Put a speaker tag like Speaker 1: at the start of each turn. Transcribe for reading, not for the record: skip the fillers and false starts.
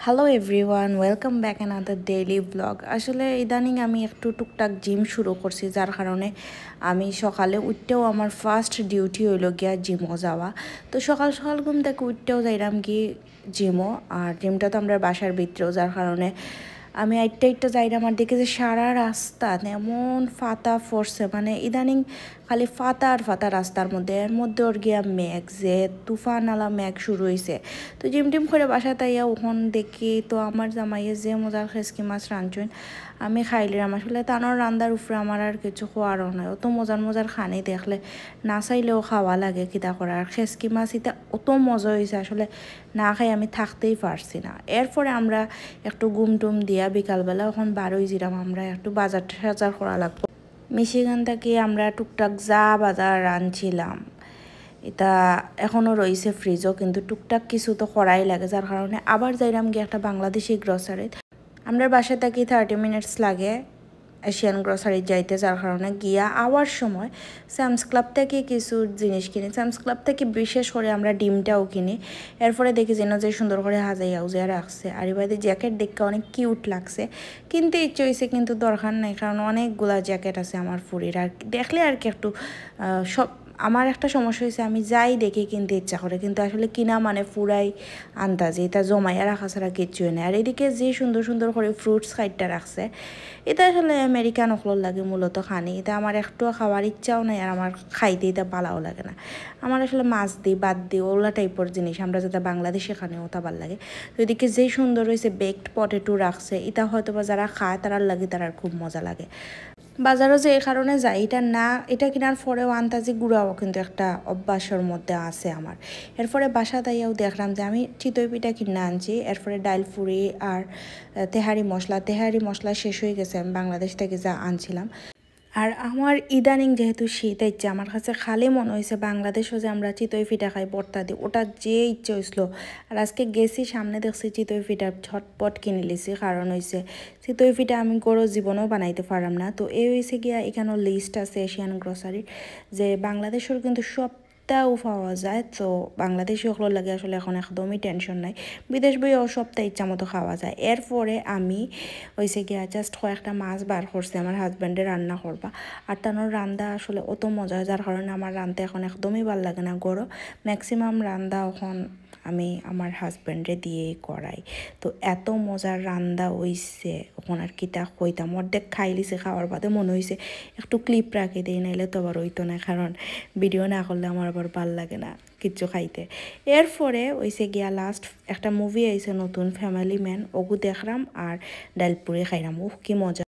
Speaker 1: Hello everyone, welcome back another daily blog. আসলে ইদানিং আমি একটু টুকটাক জিম শুরু করছি, যার কারণে আমি সকালে উঠতেও আমার ফার্স্ট ডিউটি হইল গিয়া জিমও যাওয়া। তো সকাল সকাল ঘুম থেকে উঠতেও যাইলাম কি জিমও, আর জিমটা তো আমরা বাসার ভিতরেও, যার কারণে আমি আইটটা যাইলাম। আর দেখি যে সারা রাস্তা এমন ফাতা ফরছে, মানে ইদানিং খালি ফাতা আর ফাতা রাস্তার মধ্যে, এর মধ্যে ওর গিয়া মেঘ, যে তুফান আলা মেঘ শুরু হয়েছে। তো জিম টিম করে বাসা তাইয়া ওখান দেখি তো আমার জামাইয়ে যে মজার খেসকি মাছ রাঁধছেন, আমি খাইলাম। আসলে তানোর রান্দার উপরে আমার আর কিছু খোয়ারও নয়, অত মজার মজার খানি দেখলে না চাইলেও খাওয়া লাগে কিতা করার। খেসকি মাছ এটা অত মজা হয়েছে, আসলে না খাই আমি থাকতেই পারছি না। এরপরে আমরা একটু গুম টুম দিয়া বিকালবেলা এখন বারোই জিরাম, আমরা একটু বাজার সাজার করা লাগবো। মিশিগান থেকে আমরা টুকটাক যা বাজার রাঁধছিলাম এটা এখনও রয়েছে ফ্রিজও, কিন্তু টুকটাক কিছু তো করাই লাগে, যার কারণে আবার যাইলাম গিয়ে একটা বাংলাদেশি গ্রসারিত। আমরা বাসা থেকে 30 মিনিটস লাগে এশিয়ান গ্রসারি যাইতে, যার কারণে গিয়া আওয়ার সময় স্যামস ক্লাব থেকে কিছু জিনিস কিনি। স্যামস ক্লাব থেকে বিশেষ করে আমরা ডিমটাও কিনি। এরপরে দেখি যেন যে সুন্দর করে হাজাইয়া উজাইয়া রাখছে, আর এবার জ্যাকেট দেখতে অনেক কিউট লাগছে, কিন্তু ইচ্ছে হয়েছে কিন্তু দরকার নাই, কারণ অনেকগুলা জ্যাকেট আছে আমার ফুরির। আর দেখলে আর কি একটু সব আমার একটা সমস্যা হয়েছে, আমি যাই দেখি কিনতে ইচ্ছা করে, কিন্তু আসলে কিনা মানে পুরাই আন্দাজে, এটা জমাইয়া রাখা ছাড়া কিচ্ছুই নেই। আর এদিকে যে সুন্দর সুন্দর করে ফ্রুটস খাইটটা রাখছে, এটা আসলে আমেরিকান অকল লাগে মূলত খানি, এটা আমার একটুও খাওয়ার ইচ্ছাও নাই, আর আমার খাইতে এটা ভালোও লাগে না। আমার আসলে মাছ দিই বাদ দিই ওগুলা টাইপের জিনিস আমরা যাতে বাংলাদেশে খানি ওটা ভাল লাগে। তো এদিকে যেই সুন্দর হয়েছে বেকড পটেটো রাখছে, এটা হয়তো বা যারা খায় তারার লাগে, তারার খুব মজা লাগে। বাজারও যে এই কারণে যাই, এটা কেনার পরেও আন্তাজি গুঁড়াও কিন্তু একটা অভ্যাসের মধ্যে আছে আমার। এরপরে বাসা তাইয়াও দেখলাম যে আমি চিতই পিঠা কিনে আনছি। এরপরে ডাল ফুরি আর তেহারি মশলা শেষ হয়ে গেছে, আমি বাংলাদেশ থেকে যা আনছিলাম। আর আমার ইদানিং যেহেতু শীত ইচ্ছে, আমার কাছে খালি মনে হয়েছে বাংলাদেশও যে আমরা চিতই পিঠা খাই বর্তা দিই, ওটা যে ইচ্ছে হয়েছিল। আর আজকে গেছি, সামনে দেখছি চিতই পিঠা, ঝটপট কিনে লিছি, কারণ হয়েছে চিতই পিঠা আমি গরো জীবনেও বানাইতে পারলাম না। তো এই হয়েছে গিয়া এখানেও লিস্ট আছে এশিয়ান গ্রসারির, যে বাংলাদেশের কিন্তু সবটাও পাওয়া যায়। তো বাংলাদেশি ওগুলো লাগে আসলে এখন একদমই টেনশন নাই, বিদেশ বইও সপ্তাহে ইচ্ছা মতো খাওয়া যায়। এরপরে আমি হয়েছে গিয়া জাস্ট কয়েকটা মাছ বার করছি আমার হাজব্যান্ডে রান্না করবা। আর তানোর রান্দা আসলে অত মজা হয়, যার কারণে আমার রান্ধতে এখন একদমই ভাল লাগে না গরো। ম্যাক্সিমাম রান্দা এখন আমি আমার হাজব্যান্ডে দিয়েই করাই। তো এত মজার রান্দা হইছে ওখান, আর কিতা কইতাম, অর্ধেক খাই লিছে, খাওয়ার বাদে মনে হয়েছে একটু ক্লিপ রাখি দিই, নাইলে তো আবার হইতো না, কারণ ভিডিও না করলে আমার আবার ভাল লাগে না কিচ্ছু খাইতে। এরপরে হইছে গিয়া লাস্ট একটা মুভি আইছে নতুন, ফ্যামিলি ম্যান, ওগু দেখলাম আর ডালপুরি খাইলাম। কি মজা!